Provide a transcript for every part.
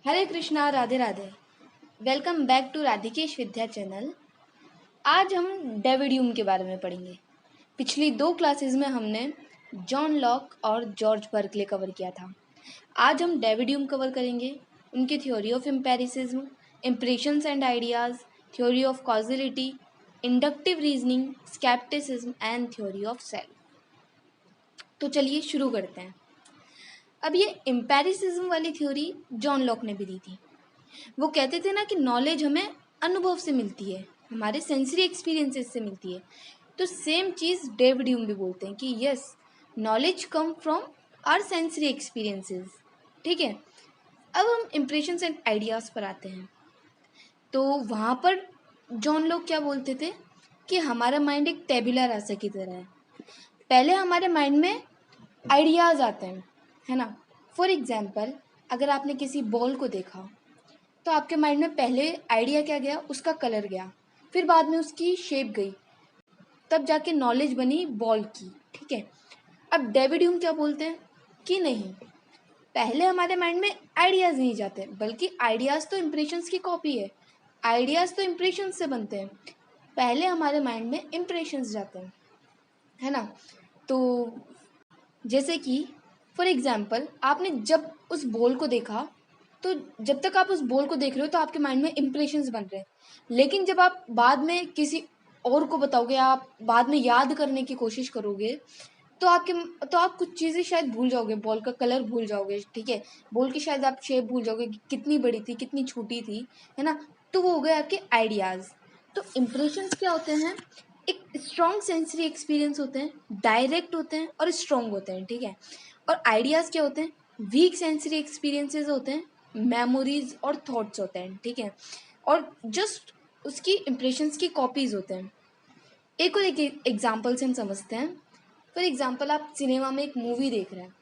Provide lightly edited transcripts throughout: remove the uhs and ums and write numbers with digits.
Hare Krishna, Radhe Radhe. Welcome back to Radhikesh Vidya channel. आज हम David Hume के बारे में पढ़ेंगे। पिछली 2 क्लासेस में हमने जॉन लॉक और जॉर्ज बर्कले कवर किया था। आज हम डेविड ह्यूम कवर करेंगे, उनकी theory of empiricism, impressions and ideas, theory of causality, inductive reasoning, scepticism and theory of self. तो चलिए शुरू करते हैं। अब ये एम्पेरिसिज्म वाली थ्योरी जॉन लॉक ने भी दी थी। वो कहते थे ना कि नॉलेज हमें अनुभव से मिलती है, हमारे सेंसरी एक्सपीरियंसेस से मिलती है। तो सेम चीज़ डेविड ह्यूम भी बोलते हैं कि yes, knowledge come from our sensory experiences. ठीक है, अब हम इम्प्रेशंस एंड आइडियाज़ पर आते हैं। तो वहाँ पर जॉन लोग क्या बोलते थे कि हमारा माइंड एक टेबुलर रास्ता की तरह है। पहले हमारे माइंड में आइडियाज़ आते हैं, है ना। फॉर एग्जाम्पल, अगर आपने किसी बॉल को देखा तो आपके माइंड में पहले आइडिया क्या गया, उसका कलर गया, फिर बाद में उसकी शेप गई, तब जाके नॉलेज बनी बॉल की। ठीक है, अब डेविड ह्यूम क्या बोलते हैं कि नहीं, पहले हमारे माइंड में आइडियाज़ नहीं जाते, बल्कि आइडियाज़ तो इम्प्रेशंस की कॉपी है। आइडियाज़ तो इम्प्रेशंस से बनते हैं, पहले हमारे माइंड में इम्प्रेशंस जाते हैं, है ना। तो जैसे कि फॉर एग्जाम्पल, आपने जब उस बॉल को देखा, तो जब तक आप उस बॉल को देख रहे हो तो आपके माइंड में इम्प्रेशंस बन रहे हैं। लेकिन जब आप बाद में किसी और को बताओगे, आप बाद में याद करने की कोशिश करोगे, तो आप कुछ चीज़ें शायद भूल जाओगे, बॉल का कलर भूल जाओगे, ठीक है, बॉल की शायद आप शेप भूल जाओगे कि कितनी बड़ी थी, कितनी छोटी थी, है ना। तो वो हो गए आपके आइडियाज़। तो इम्प्रेशंस क्या होते हैं, एक स्ट्रॉन्ग सेंसरी एक्सपीरियंस होते हैं, डायरेक्ट होते हैं और स्ट्रॉन्ग होते हैं। ठीक है, और आइडियाज़ क्या होते हैं, वीक सेंसरी एक्सपीरियंसेस होते हैं, मेमोरीज और थॉट्स होते हैं। ठीक है, और जस्ट उसकी इम्प्रेशंस की कॉपीज होते हैं। एक और एक एग्जाम्पल से हम समझते हैं। फॉर एग्जाम्पल, आप सिनेमा में एक मूवी देख रहे हैं,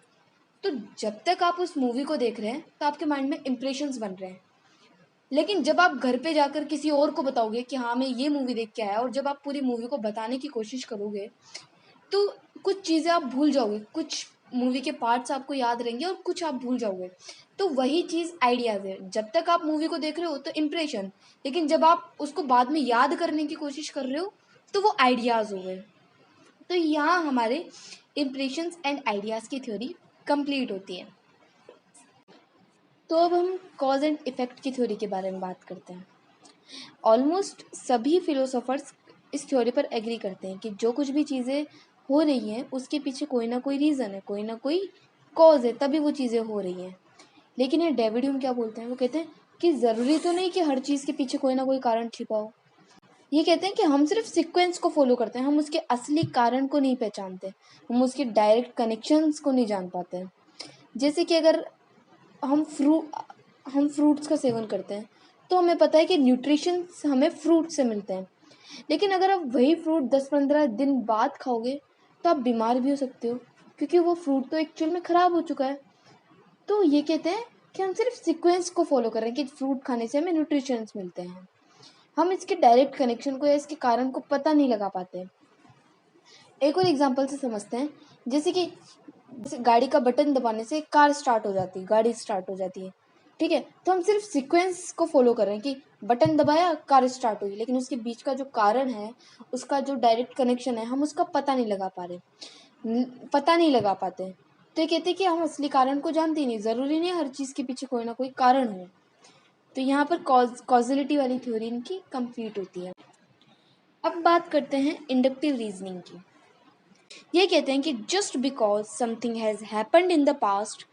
तो जब तक आप उस मूवी को देख रहे हैं तो आपके माइंड में इम्प्रेशंस बन रहे हैं। लेकिन जब आप घर पे जाकर किसी और को बताओगे कि हाँ मैं ये मूवी देख के आया, और जब आप पूरी मूवी को बताने की कोशिश करोगे, तो कुछ चीज़ें आप भूल जाओगे, कुछ मूवी के पार्ट्स आपको याद रहेंगे और कुछ आप भूल जाओगे। तो वही चीज़ आइडियाज़ है, जब तक आप मूवी को देख रहे हो तो इम्प्रेशन, लेकिन जब आप उसको बाद में याद करने की कोशिश कर रहे हो तो वो आइडियाज़ हो गए। तो यहाँ हमारे इम्प्रेशंस एंड आइडियाज़ की थ्योरी कंप्लीट होती है। तो अब हम कॉज एंड इफेक्ट की थ्योरी के बारे में बात करते हैं। ऑलमोस्ट सभी फिलोसोफर्स इस थ्योरी पर एग्री करते हैं कि जो कुछ भी चीज़ें हो रही हैं उसके पीछे कोई ना कोई रीज़न है, कोई ना कोई कॉज है, तभी वो चीज़ें हो रही हैं। लेकिन ये डेविड ह्यूम क्या बोलते हैं, वो कहते हैं कि ज़रूरी तो नहीं कि हर चीज़ के पीछे कोई ना कोई कारण छिपा हो। ये कहते हैं कि हम सिर्फ सीक्वेंस को फॉलो करते हैं, हम उसके असली कारण को नहीं पहचानते, हम उसके डायरेक्ट कनेक्शंस को नहीं जान पाते हैं। जैसे कि अगर हम फ्रूट्स का सेवन करते हैं तो हमें पता है कि न्यूट्रिशन हमें फ्रूट से मिलते हैं। लेकिन अगर आप वही फ्रूट 10-15 दिन बाद खाओगे तो आप बीमार भी हो सकते हो, क्योंकि वो फ्रूट तो एक्चुअल में ख़राब हो चुका है। तो ये कहते हैं कि हम सिर्फ सीक्वेंस को फॉलो कर रहे हैं कि फ्रूट खाने से हमें न्यूट्रिशंस मिलते हैं, हम इसके डायरेक्ट कनेक्शन को या इसके कारण को पता नहीं लगा पाते। एक और एग्जांपल से समझते हैं। जैसे गाड़ी का बटन दबाने से कार स्टार्ट हो जाती है, गाड़ी स्टार्ट हो जाती है। ठीक है, तो हम सिर्फ सीक्वेंस को फॉलो कर रहे हैं कि बटन दबाया कार स्टार्ट हुई, लेकिन उसके बीच का जो कारण है, उसका जो डायरेक्ट कनेक्शन है, हम उसका पता नहीं लगा पा रहे, पता नहीं लगा पाते। तो ये कहते हैं कि हम असली कारण को जानते ही नहीं, ज़रूरी नहीं हर चीज़ के पीछे कोई ना कोई कारण हो। तो यहाँ पर कॉजिलिटी वाली थ्योरी इनकी कंप्लीट होती है। अब बात करते हैं इंडक्टिव रीजनिंग की। ये कहते हैं कि just because something has happened in the past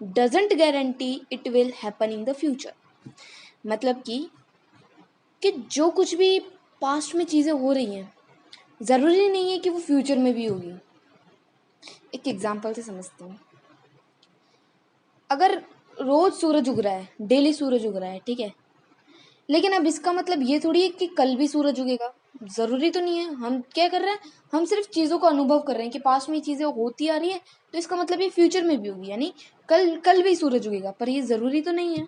doesn't guarantee it will happen in the future. मतलब कि जो कुछ भी पास्ट में चीज़ें हो रही हैं, ज़रूरी नहीं है कि वो फ्यूचर में भी होगी। एक एग्जांपल से समझते हैं। अगर रोज़ सूरज उग रहा है, डेली सूरज उग रहा है, ठीक है, लेकिन अब इसका मतलब ये थोड़ी है कि कल भी सूरज उगेगा, ज़रूरी तो नहीं है। हम क्या कर रहे हैं, हम सिर्फ चीज़ों को अनुभव कर रहे हैं कि पास्ट में चीज़ें होती आ रही हैं, तो इसका मतलब ये फ्यूचर में भी होगी, यानी कल भी सूरज उगेगा, पर ये ज़रूरी तो नहीं है।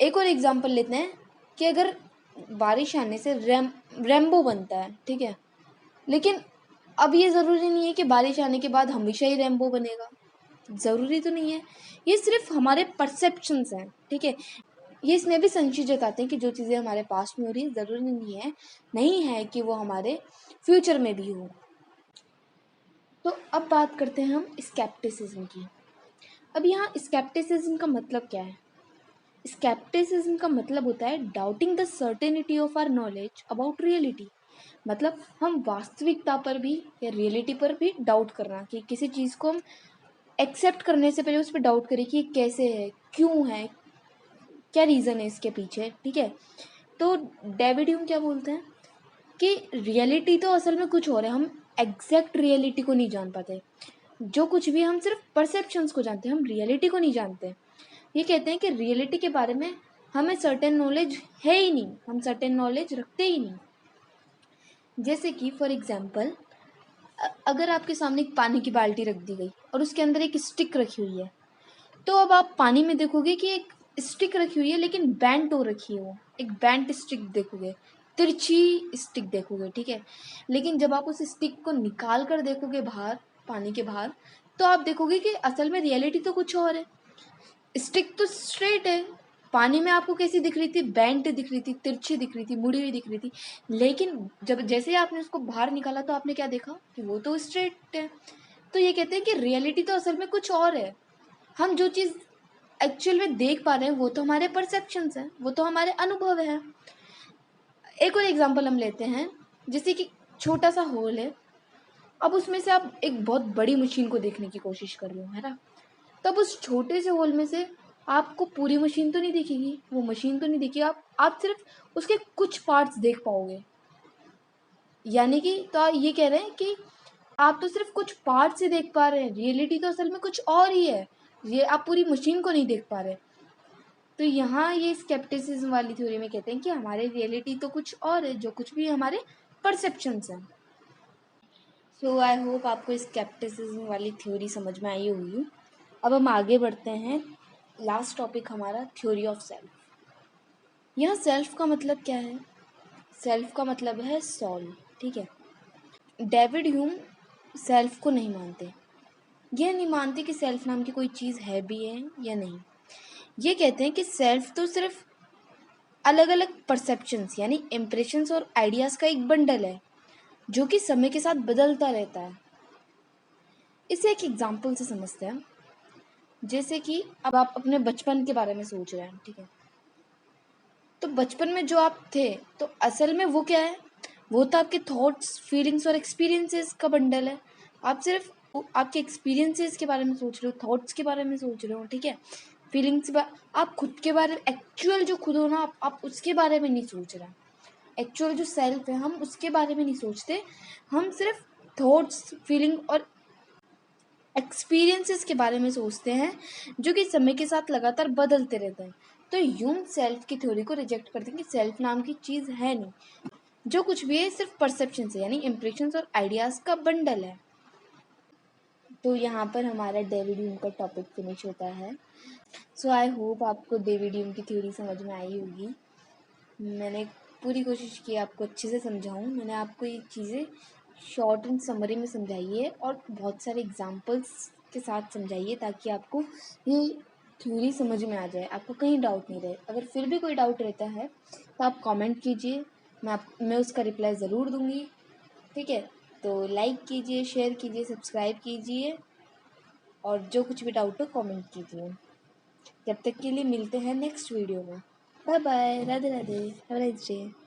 एक और एग्जांपल लेते हैं कि अगर बारिश आने से रेनबो बनता है, ठीक है, लेकिन अब ये ज़रूरी नहीं है कि बारिश आने के बाद हमेशा ही रेनबो बनेगा। ज़रूरी तो नहीं है, ये सिर्फ हमारे परसेप्शंस हैं, ठीक है। ये इसमें भी संशय जताते हैं कि जो चीज़ें हमारे पास्ट में हो रही है ज़रूरी नहीं है कि वो हमारे फ्यूचर में भी हो। तो अब बात करते हैं हम स्केप्टिसिज्म की। अब यहाँ स्केप्टिसिज्म का मतलब क्या है? स्केप्टिसिज्म का मतलब होता है doubting the certainty of our knowledge about reality. मतलब हम वास्तविकता पर भी या रियलिटी पर भी डाउट करना, कि किसी चीज़ को हम एक्सेप्ट करने से पहले उस पर डाउट करें कि ये कैसे है, क्यों है, क्या रीज़न है इसके पीछे, ठीक है। तो डेविड ह्यूम क्या बोलते हैं कि रियलिटी तो असल में कुछ और है, हम एग्जैक्ट रियलिटी को नहीं जान पाते। जो कुछ भी हम सिर्फ परसेप्शंस को जानते हैं, हम रियलिटी को नहीं जानते। ये कहते हैं कि रियलिटी के बारे में हमें सर्टेन नॉलेज है ही नहीं, हम सर्टेन नॉलेज रखते ही नहीं। जैसे कि फॉर एग्जांपल, अगर आपके सामने एक पानी की बाल्टी रख दी गई और उसके अंदर एक स्टिक रखी हुई है, तो अब आप पानी में देखोगे कि एक स्टिक रखी हुई है लेकिन बेंट हो रखी है, वो एक बेंट स्टिक देखोगे, तिरछी स्टिक देखोगे, ठीक है। लेकिन जब आप उस स्टिक को निकाल कर देखोगे बाहर, पानी के बाहर, तो आप देखोगे कि असल में रियलिटी तो कुछ और है। स्टिक तो स्ट्रेट है, पानी में आपको कैसी दिख रही थी, बेंट दिख रही थी, तिरछी दिख रही थी, मुड़ी हुई दिख रही थी। लेकिन जब जैसे ही आपने उसको बाहर निकाला तो आपने क्या देखा कि वो तो स्ट्रेट है। तो ये कहते हैं कि रियलिटी तो असल में कुछ और है। हम जो चीज़ एक्चुअल में देख पा रहे हैं वो तो हमारे परसेप्शंस हैं, वो तो हमारे अनुभव है। एक और एग्जांपल हम लेते हैं, जैसे कि छोटा सा होल है, अब उसमें से आप एक बहुत बड़ी मशीन को देखने की कोशिश कर रहे हो, है ना। तब उस छोटे से होल में से आपको पूरी मशीन तो नहीं दिखेगी, वो मशीन तो नहीं दिखेगी, आप सिर्फ उसके कुछ पार्ट्स देख पाओगे। यानी कि तो आप ये कह रहे हैं कि आप तो सिर्फ कुछ पार्ट्स ही देख पा रहे हैं, रियलिटी तो असल में कुछ और ही है, ये आप पूरी मशीन को नहीं देख पा रहे। तो यहाँ ये स्केप्टिसिज्म वाली थ्योरी में कहते हैं कि हमारे रियलिटी तो कुछ और है, जो कुछ भी हमारे परसेप्शंस हैं। सो आई होप आपको स्केप्टिसिज्म वाली थ्योरी समझ में आई होगी। अब हम आगे बढ़ते हैं, लास्ट टॉपिक हमारा थ्योरी ऑफ सेल्फ। यहाँ सेल्फ का मतलब क्या है? सेल्फ का मतलब है सोल, ठीक है। डेविड ह्यूम सेल्फ को नहीं मानते, यह नहीं मानते कि सेल्फ नाम की कोई चीज़ है भी है या नहीं। ये कहते हैं कि सेल्फ तो सिर्फ अलग अलग परसेप्शंस यानी इम्प्रेशंस और आइडियाज़ का एक बंडल है जो कि समय के साथ बदलता रहता है। इसे एक एग्जाम्पल से समझते हैं। जैसे कि अब आप अपने बचपन के बारे में सोच रहे हैं, ठीक है। तो बचपन में जो आप थे, तो असल में वो क्या है? वो तो आपके थॉट्स, फीलिंग्स और एक्सपीरियंसेस का बंडल है। आप सिर्फ आपके एक्सपीरियंसेस के बारे में सोच रहे हो, थॉट्स के बारे में सोच रहे हो, ठीक है। फीलिंग्स आप खुद के बारे में, एक्चुअल जो खुद हो ना, आप उसके बारे में नहीं सोच रहे। एक्चुअल जो सेल्फ है हम उसके बारे में नहीं सोचते, हम सिर्फ थॉट्स, फीलिंग और एक्सपीरियंसेस के बारे में सोचते हैं, जो कि समय के साथ लगातार बदलते रहते हैं। तो ह्यूम सेल्फ की थ्योरी को रिजेक्ट करते हैं कि सेल्फ नाम की चीज़ है नहीं, जो कुछ भी है सिर्फ परसेप्शन से यानी इम्प्रेशंस और आइडियाज़ का बंडल है। तो यहाँ पर हमारा डेविड ह्यूम का टॉपिक फिनिश होता है। सो आई होप आपको डेविड ह्यूम की थ्योरी समझ में आई होगी। मैंने पूरी कोशिश की आपको अच्छे से समझाऊं। मैंने आपको ये चीज़ें शॉर्ट एंड समरी में समझाई है और बहुत सारे एग्जांपल्स के साथ समझाई है, ताकि आपको ये थ्योरी समझ में आ जाए, आपको कहीं डाउट नहीं रहे। अगर फिर भी कोई डाउट रहता है तो आप कमेंट कीजिए, मैं उसका रिप्लाई ज़रूर दूँगी, ठीक है। तो लाइक कीजिए, शेयर कीजिए, सब्सक्राइब कीजिए और जो कुछ भी डाउट हो कमेंट कीजिए। जब तक के लिए मिलते हैं नेक्स्ट वीडियो में। Bye bye, Radhe Radhe, have a nice day.